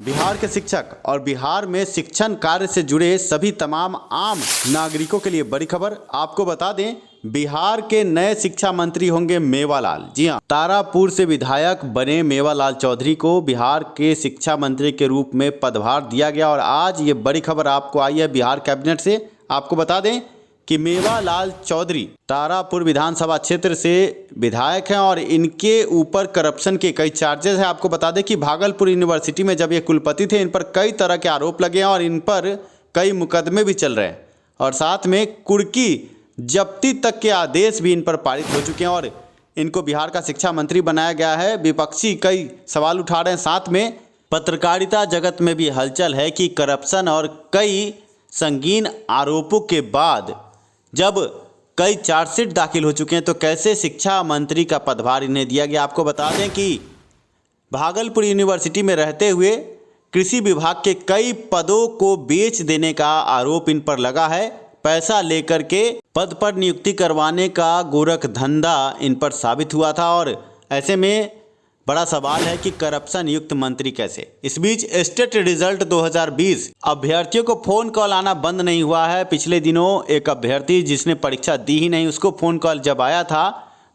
बिहार के शिक्षक और बिहार में शिक्षण कार्य से जुड़े सभी तमाम आम नागरिकों के लिए बड़ी खबर। आपको बता दें, बिहार के नए शिक्षा मंत्री होंगे मेवालाल। जी हां, तारापुर से विधायक बने मेवालाल चौधरी को बिहार के शिक्षा मंत्री के रूप में पदभार दिया गया और आज ये बड़ी खबर आपको आई है बिहार कैबिनेट से। आपको बता दें कि मेवालाल चौधरी तारापुर विधानसभा क्षेत्र से विधायक हैं और इनके ऊपर करप्शन के कई चार्जेस हैं। आपको बता दें कि भागलपुर यूनिवर्सिटी में जब ये कुलपति थे, इन पर कई तरह के आरोप लगे हैं और इन पर कई मुकदमे भी चल रहे हैं और साथ में कुर्की जब्ती तक के आदेश भी इन पर पारित हो चुके हैं और इनको बिहार का शिक्षा मंत्री बनाया गया है। विपक्षी कई सवाल उठा रहे हैं, साथ में पत्रकारिता जगत में भी हलचल है कि करप्शन और कई संगीन आरोपों के बाद जब कई चार्जशीट दाखिल हो चुके हैं तो कैसे शिक्षा मंत्री का पदभार इन्हें दिया गया। आपको बता दें कि भागलपुर यूनिवर्सिटी में रहते हुए कृषि विभाग के कई पदों को बेच देने का आरोप इन पर लगा है। पैसा लेकर के पद पर नियुक्ति करवाने का गोरख धंधा इन पर साबित हुआ था और ऐसे में बड़ा सवाल है कि करप्शन युक्त मंत्री कैसे। इस बीच स्टेट रिजल्ट 2020 अभ्यर्थियों को फोन कॉल आना बंद नहीं हुआ है। पिछले दिनों एक अभ्यर्थी जिसने परीक्षा दी ही नहीं, उसको फोन कॉल जब आया था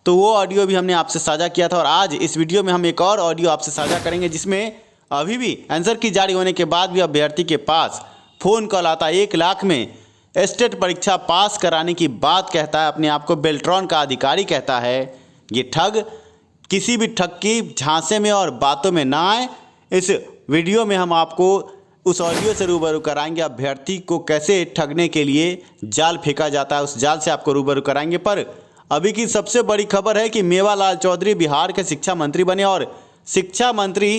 तो वो ऑडियो भी हमने आपसे साझा किया था और आज इस वीडियो में हम एक और ऑडियो आपसे साझा करेंगे जिसमें अभी भी आंसर की जारी होने के बाद भी अभ्यर्थी के पास फोन कॉल आता है। 1 लाख में स्टेट परीक्षा पास कराने की बात कहता है, अपने आप को बेल्ट्रॉन का अधिकारी कहता है। ये ठग किसी भी ठग की झांसे में और बातों में ना आए। इस वीडियो में हम आपको उस ऑडियो से रूबरू कराएंगे, अभ्यर्थी को कैसे ठगने के लिए जाल फेंका जाता है, उस जाल से आपको रूबरू कराएंगे। पर अभी की सबसे बड़ी खबर है कि मेवालाल चौधरी बिहार के शिक्षा मंत्री बने और शिक्षा मंत्री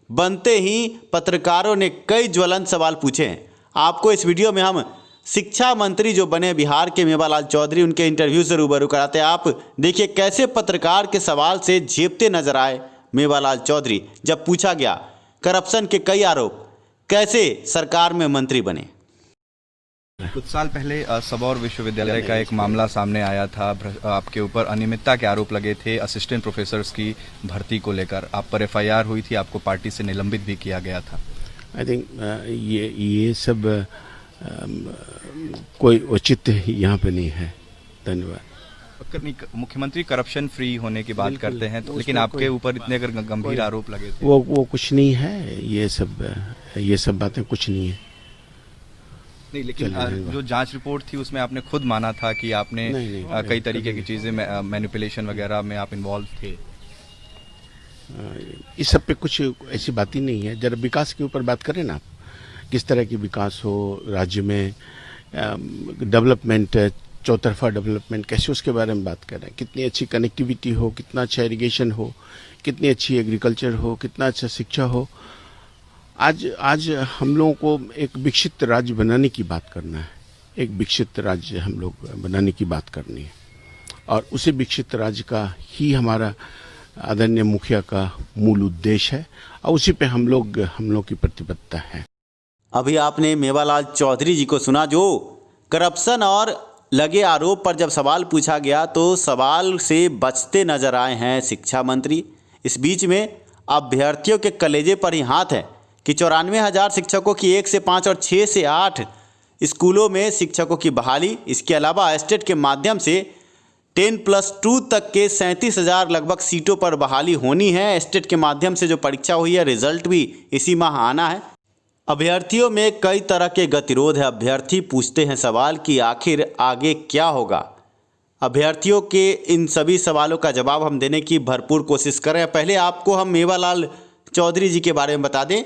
बनते ही पत्रकारों ने कई ज्वलंत सवाल पूछे हैं। आपको इस वीडियो में हम शिक्षा मंत्री जो बने बिहार के मेवालाल चौधरी, उनके इंटरव्यू से रूबरू कराते हैं। आप देखिए कैसे पत्रकार के सवाल से झेपते नजर आए मेवालाल चौधरी जब पूछा गया करप्शन के कई आरोप, कैसे सरकार में मंत्री बने। कुछ साल पहले सबौर विश्वविद्यालय का एक मामला सामने आया था। आपके ऊपर अनियमितता के आरोप लगे थे असिस्टेंट प्रोफेसर्स की भर्ती को लेकर। आप पर FIR हुई थी, आपको पार्टी से निलंबित भी किया गया था। आई थिंक ये सब कोई औचित्य यहाँ पे नहीं है। धन्यवाद। मुख्यमंत्री करप्शन फ्री होने की बात करते हैं तो, लेकिन आपके ऊपर इतने अगर गंभीर आरोप लगे थे। वो कुछ नहीं है, ये सब बातें कुछ नहीं है। नहीं, लेकिन जो जांच रिपोर्ट थी उसमें आपने खुद माना था कि आपने कई तरीके की चीजें मैनिपुलेशन वगैरह में आप इन्वॉल्व थे। इस सब पे कुछ ऐसी बात ही नहीं है। जरा विकास के ऊपर बात करें ना, आप किस तरह की विकास हो राज्य में, डेवलपमेंट, चौतरफा डेवलपमेंट कैसे, उसके बारे में बात कर रहे हैं। कितनी अच्छी कनेक्टिविटी हो, कितना अच्छा इरिगेशन हो, कितनी अच्छी एग्रीकल्चर हो, कितना अच्छा शिक्षा हो। आज हम लोगों को एक विकसित राज्य बनाने की बात करना है। एक विकसित राज्य हम लोग बनाने की बात करनी है और उसी विकसित राज्य का ही हमारा आदरणीय मुखिया का मूल उद्देश्य है और उसी पे हम लोग की प्रतिबद्धता है। अभी आपने मेवालाल चौधरी जी को सुना जो करप्शन और लगे आरोप पर जब सवाल पूछा गया तो सवाल से बचते नजर आए हैं शिक्षा मंत्री। इस बीच में अभ्यर्थियों के कलेजे पर ही हाथ है कि 94,000 शिक्षकों की 1 से 5 और 6 से 8 स्कूलों में शिक्षकों की बहाली, इसके अलावा स्टेट के माध्यम से 10+2 तक के 37,000 लगभग सीटों पर बहाली होनी है। स्टेट के माध्यम से जो परीक्षा हुई है, रिजल्ट भी इसी माह आना है। अभ्यर्थियों में कई तरह के गतिरोध है। अभ्यर्थी पूछते हैं सवाल कि आखिर आगे क्या होगा। अभ्यर्थियों के इन सभी सवालों का जवाब हम देने की भरपूर कोशिश कर रहे हैं। पहले आपको हम मेवालाल चौधरी जी के बारे में बता दें।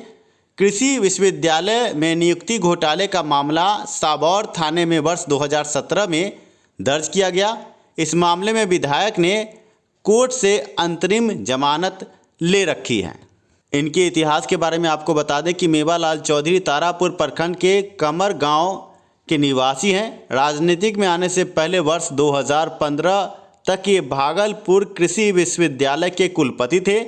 कृषि विश्वविद्यालय में नियुक्ति घोटाले का मामला सबौर थाने में वर्ष 2017 में दर्ज किया गया। इस मामले में विधायक ने कोर्ट से अंतरिम जमानत ले रखी है। इनके इतिहास के बारे में आपको बता दें कि मेवालाल चौधरी तारापुर प्रखंड के कमर गांव के निवासी हैं। राजनीतिक में आने से पहले वर्ष 2015 तक ये भागलपुर कृषि विश्वविद्यालय के कुलपति थे।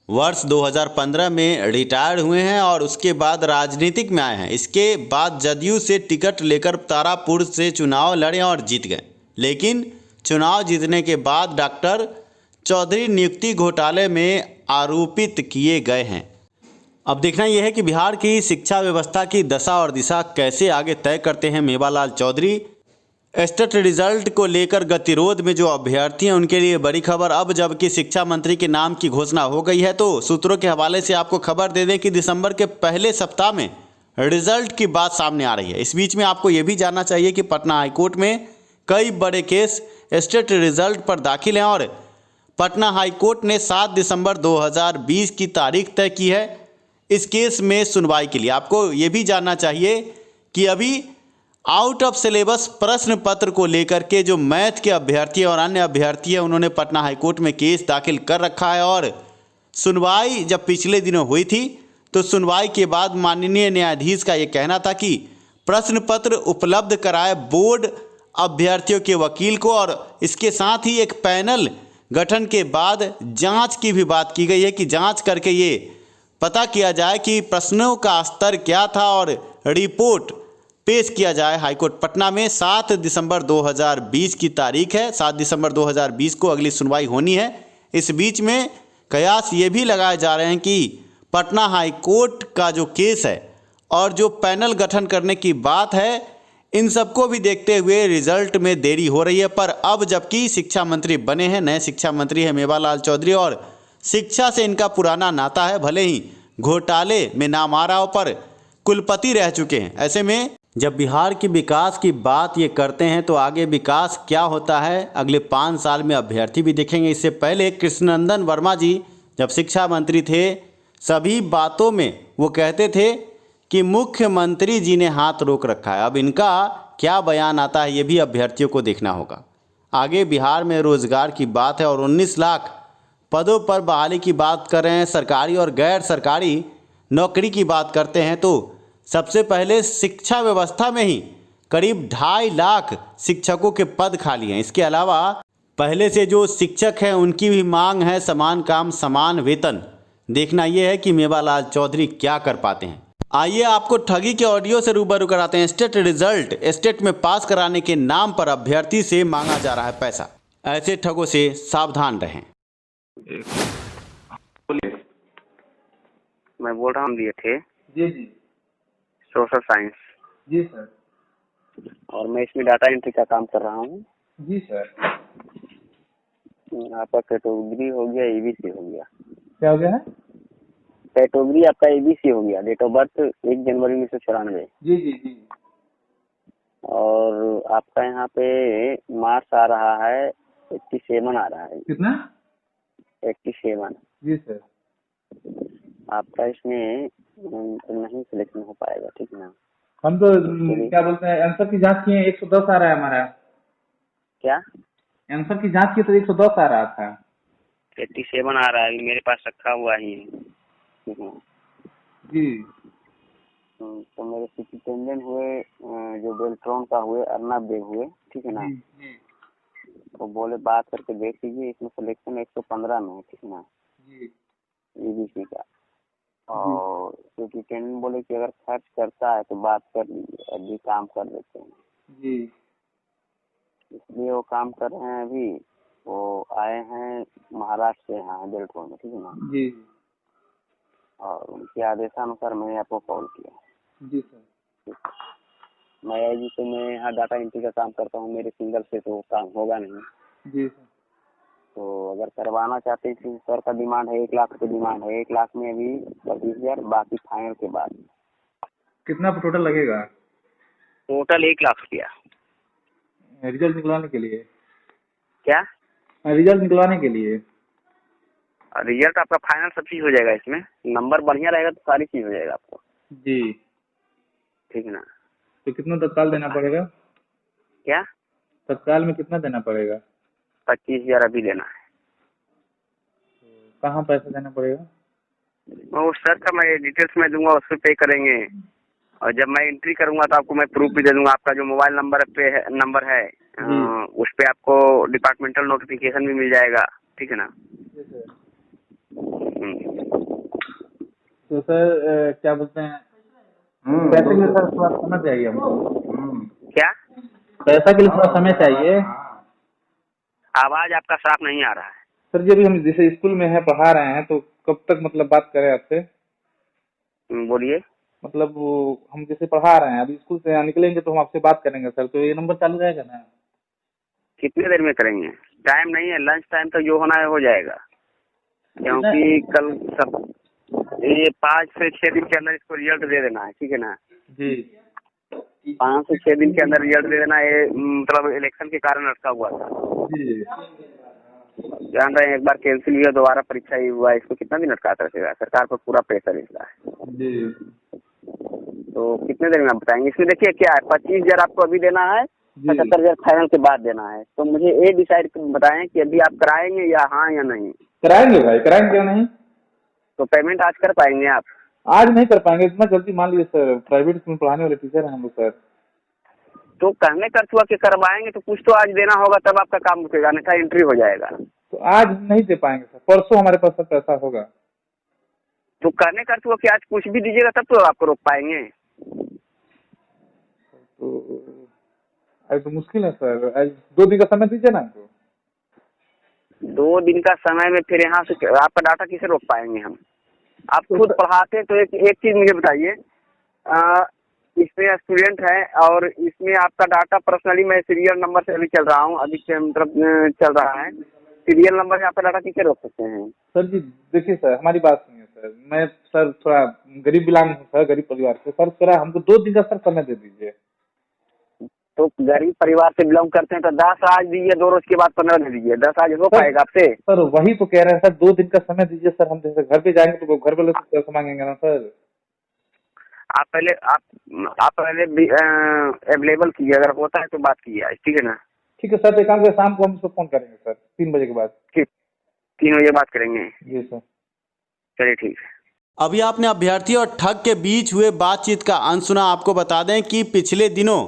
वर्ष 2015 में रिटायर्ड हुए हैं और उसके बाद राजनीतिक में आए हैं। इसके बाद जदयू से टिकट लेकर तारापुर से चुनाव लड़े और जीत गए, लेकिन चुनाव जीतने के बाद डॉक्टर चौधरी नियुक्ति घोटाले में आरोपित किए गए हैं। अब देखना यह है कि बिहार की शिक्षा व्यवस्था की दशा और दिशा कैसे आगे तय करते हैं मेवालाल चौधरी। टेस्ट रिजल्ट को लेकर गतिरोध में जो अभ्यर्थी हैं उनके लिए बड़ी खबर। अब जबकि शिक्षा मंत्री के नाम की घोषणा हो गई है, तो सूत्रों के हवाले से आपको खबर दे दें कि दिसंबर के पहले सप्ताह में रिजल्ट की बात सामने आ रही है। इस बीच में आपको ये भी जानना चाहिए कि पटना हाईकोर्ट में कई बड़े केस स्टेट रिजल्ट पर दाखिल हैं और पटना हाईकोर्ट ने 7 दिसंबर 2020 की तारीख तय की है इस केस में सुनवाई के लिए। आपको ये भी जानना चाहिए कि अभी आउट ऑफ सिलेबस प्रश्न पत्र को लेकर के जो मैथ के अभ्यर्थी और अन्य अभ्यर्थी हैं उन्होंने पटना हाईकोर्ट में केस दाखिल कर रखा है और सुनवाई जब पिछले दिनों हुई थी तो सुनवाई के बाद माननीय न्यायाधीश का ये कहना था कि प्रश्न पत्र उपलब्ध कराए बोर्ड अभ्यर्थियों के वकील को और इसके साथ ही एक पैनल गठन के बाद जांच की भी बात की गई है कि जांच करके ये पता किया जाए कि प्रश्नों का स्तर क्या था और रिपोर्ट पेश किया जाए हाईकोर्ट पटना में। 7 दिसंबर 2020 की तारीख है, 7 दिसंबर 2020 को अगली सुनवाई होनी है। इस बीच में कयास ये भी लगाए जा रहे हैं कि पटना हाईकोर्ट का जो केस है और जो पैनल गठन करने की बात है, इन सबको भी देखते हुए रिजल्ट में देरी हो रही है। पर अब जबकि शिक्षा मंत्री बने हैं, नए शिक्षा मंत्री हैं मेवालाल चौधरी और शिक्षा से इनका पुराना नाता है, भले ही घोटाले में नाम आ रहा हो पर कुलपति रह चुके हैं। ऐसे में जब बिहार की विकास की बात ये करते हैं तो आगे विकास क्या होता है अगले 5 साल में अभ्यर्थी भी देखेंगे। इससे पहले कृष्णनंदन वर्मा जी जब शिक्षा मंत्री थे, सभी बातों में वो कहते थे कि मुख्यमंत्री जी ने हाथ रोक रखा है। अब इनका क्या बयान आता है ये भी अभ्यर्थियों को देखना होगा। आगे बिहार में रोजगार की बात है और 19 लाख पदों पर बहाली की बात कर रहे हैं। सरकारी और गैर सरकारी नौकरी की बात करते हैं तो सबसे पहले शिक्षा व्यवस्था में ही करीब 2.5 लाख शिक्षकों के पद खाली हैं। इसके अलावा पहले से जो शिक्षक हैं उनकी भी मांग है समान काम समान वेतन। देखना यह है कि मेवालाल चौधरी क्या कर पाते हैं। आइए आपको ठगी के ऑडियो से रूबरू कराते हैं। स्टेट रिजल्ट स्टेट में पास कराने के नाम पर अभ्यर्थी से मांगा जा रहा है पैसा। ऐसे ठगों से सावधान रहें। मैं बोल रहा हूँ दिए थे जी सोशल साइंस जी सर। और मैं इसमें डाटा एंट्री का काम कर रहा हूँ। जी सर। आपका कैटेगरी हो गया एबीसी हो गया। क्या हो गया है? कैटेगरी आपका एबीसी हो गया। डेट ऑफ बर्थ 1 जनवरी 1994। जी जी जी। और आपका यहाँ पे मार्क्स आ रहा है 87 आ रहा है। कितना? 87। जी सर। आपका इसमें नहीं सिलेक्शन हो पाएगा, ठीक ना? हम तो क्या बोलते हैं आंसर की जांच किए 110 आ रहा है हमारा। क्या आंसर की जांच की तो 110 आ रहा था। 87 आ रहा है, मेरे पास रखा हुआ ही है, ठीक है? जी। तो मेरे सुपरिटेंडेंट हुए जो बेल्ट्रॉन का हुए अर्नब देव हुए, ठीक है ना? जी। तो बोले बात करके देख लीजिए, इसमें सिलेक्शन 115 में है, ठीक है ना? जी। ईबीसी का। और सुपरिटेंडेंट बोले कि अगर खर्च करता है तो बात कर लीजिए, अभी काम कर देते हैं। जी। इसलिए वो काम कर रहे हैं। अभी वो आए हैं महाराष्ट्र से यहाँ बेल्ट्रॉन में, ठीक है ना? जी। और उनके आदेशानुसार मैंने आपको कॉल किया। जी सर। मैं जी तो मैं यहाँ डाटा एंट्री का काम करता हूँ, मेरे सिंगल से तो काम होगा नहीं। जी सर। तो अगर करवाना चाहते हैं तो सर का डिमांड है 1 लाख की डिमांड है। 1 लाख में अभी 25,000 बाकी फाइनल के बाद। कितना टोटल लगेगा? टोटल 1 लाख रुपया। रिजल्ट निकलवाने के लिए? क्या रिजल्ट निकलवाने के लिए? रिजल्ट आपका फाइनल सब चीज हो जाएगा। इसमें नंबर बढ़िया रहेगा तो सारी चीज हो जाएगा आपको। जी। ठीक है ना? तो कितना तत्काल देना पड़ेगा? क्या तत्काल में कितना देना पड़ेगा? 25,000 अभी देना है। कहाँ पैसा देना पड़ेगा? वो सर का मैं डिटेल्स में दूंगा, उस पर पे करेंगे। और जब मैं एंट्री करूंगा तो आपको मैं प्रूफ भी दे दूंगा। आपका जो मोबाइल नंबर है उस पे आपको डिपार्टमेंटल नोटिफिकेशन भी मिल जाएगा, ठीक है ना? तो सर क्या बोलते हैं पैसे के लिए सर थोड़ा समय चाहिए हमको। क्या पैसा के लिए थोड़ा समय चाहिए। आवाज आपका साफ नहीं आ रहा है सर जी अभी हम जैसे स्कूल में है पढ़ा रहे हैं तो कब तक मतलब बात करें आपसे? बोलिए। मतलब हम जैसे पढ़ा रहे हैं, अभी स्कूल से यहाँ निकलेंगे तो हम आपसे बात करेंगे सर, तो ये नंबर चालू रहेगा ना? कितनी देर में करेंगे? टाइम नहीं है, लंच टाइम तक जो होना है हो जाएगा, क्योंकि कल सब ये 5 से 6 दिन के अंदर इसको रिजल्ट दे देना है, ठीक है ना जी। 5 से 6 दिन के अंदर रिजल्ट दे देना। ये मतलब इलेक्शन के कारण अटका हुआ था, जी जान रहे हैं। एक बार कैंसिल हुआ, दोबारा परीक्षा ही हुआ, इसको कितना दिन अटकाता रहेगा? सरकार पर पूरा प्रेशर इसका है जी। तो कितने देर में आप बताएंगे? इसमें देखिए क्या है, 25,000 आपको अभी देना है, 75,000 फाइनल के बाद देना है। तो मुझे ये डिसाइड बताएं कि अभी आप कराएंगे या हाँ या नहीं। कराएंगे भाई, कराएंगे क्यों नहीं? तो पेमेंट आज कर पाएंगे आप? आज नहीं कर पाएंगे इतना जल्दी, मान लीजिए सर प्राइवेट स्कूल पढ़ाने वाले टीचर हैं हम लोग सर। तो कहने कर हुआ कि करवाएंगे तो कुछ तो आज देना होगा, तब आपका काम रुकेगा, अन्यथा एंट्री हो जाएगा। तो आज नहीं दे पाएंगे सर, परसों हमारे पास सब पैसा होगा। तो कहने कर हुआ कि आज कुछ भी दीजिएगा तब तो आपको रोक पाएंगे। तो आज तो मुश्किल है सर, आज 2 दिन का समय दीजिए ना हमको। 2 दिन का समय में फिर यहाँ से आपका डाटा किसे रोक पाएंगे हम? आप खुद पढ़ाते हैं तो एक चीज मुझे बताइए, इसमें स्टूडेंट है और इसमें आपका डाटा पर्सनली मैं सीरियल नंबर से अभी चल रहा हूँ, अभी मतलब चल रहा है, सीरियल नंबर से आपका डाटा किसे रोक सकते हैं? सर जी देखिए सर, हमारी बात सुनिए सर, मैं सर थोड़ा गरीब बिलोंग हूँ सर, गरीब परिवार से सर, थोड़ा हमको 2 दिन का सर समय दे दीजिए। तो गरीब परिवार से बिलोंग करते हैं तो 10 आज दीजिए, 2 रोज के बाद 15 दे दीजिए, 10 आज हो पाएगा आपसे? सर वही तो कह रहे हैं सर, 2 दिन का समय दीजिए सर, हम जैसे घर पे जाएंगे तो घर वालों से पैसा मांगेंगे ना सर। आप पहले अवेलेबल कीजिए, अगर होता है तो बात कीजिए आज, ठीक है ना? ठीक है सर, तो एक काम करें, शाम को हम उसको फोन करेंगे सर 3 बजे के बाद। ठीक, 3 बजे बात करेंगे। जी सर। चलिए ठीक है। अभी आपने अभ्यर्थी और ठग के बीच हुए बातचीत का अंश सुना। आपको बता दें कि पिछले दिनों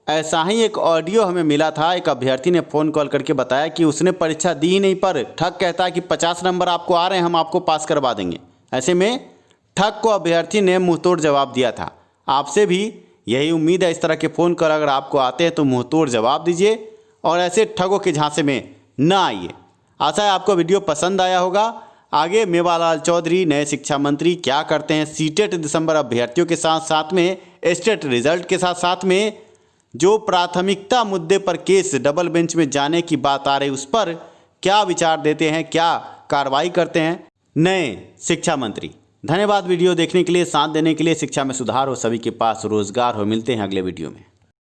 ऐसा ही एक ऑडियो हमें मिला था। एक अभ्यर्थी ने फ़ोन कॉल करके बताया कि उसने परीक्षा दी ही नहीं, पर ठग कहता है कि 50 नंबर आपको आ रहे हैं, हम आपको पास करवा देंगे। ऐसे में ठग को अभ्यर्थी ने मुंहतोड़ जवाब दिया था। आपसे भी यही उम्मीद है, इस तरह के फ़ोन कॉल अगर आपको आते हैं तो मुंहतोड़ जवाब दीजिए और ऐसे ठगों के झांसे में ना आइए। आशा है आपको वीडियो पसंद आया होगा। आगे मेवालाल चौधरी नए शिक्षा मंत्री क्या करते हैं, सीटेट दिसंबर अभ्यर्थियों के साथ साथ में स्टेट रिजल्ट के साथ साथ में जो प्राथमिकता मुद्दे पर केस डबल बेंच में जाने की बात आ रही, उस पर क्या विचार देते हैं, क्या कार्रवाई करते हैं नए शिक्षा मंत्री। धन्यवाद वीडियो देखने के लिए, साथ देने के लिए। शिक्षा में सुधार हो, सभी के पास रोजगार हो। मिलते हैं अगले वीडियो में।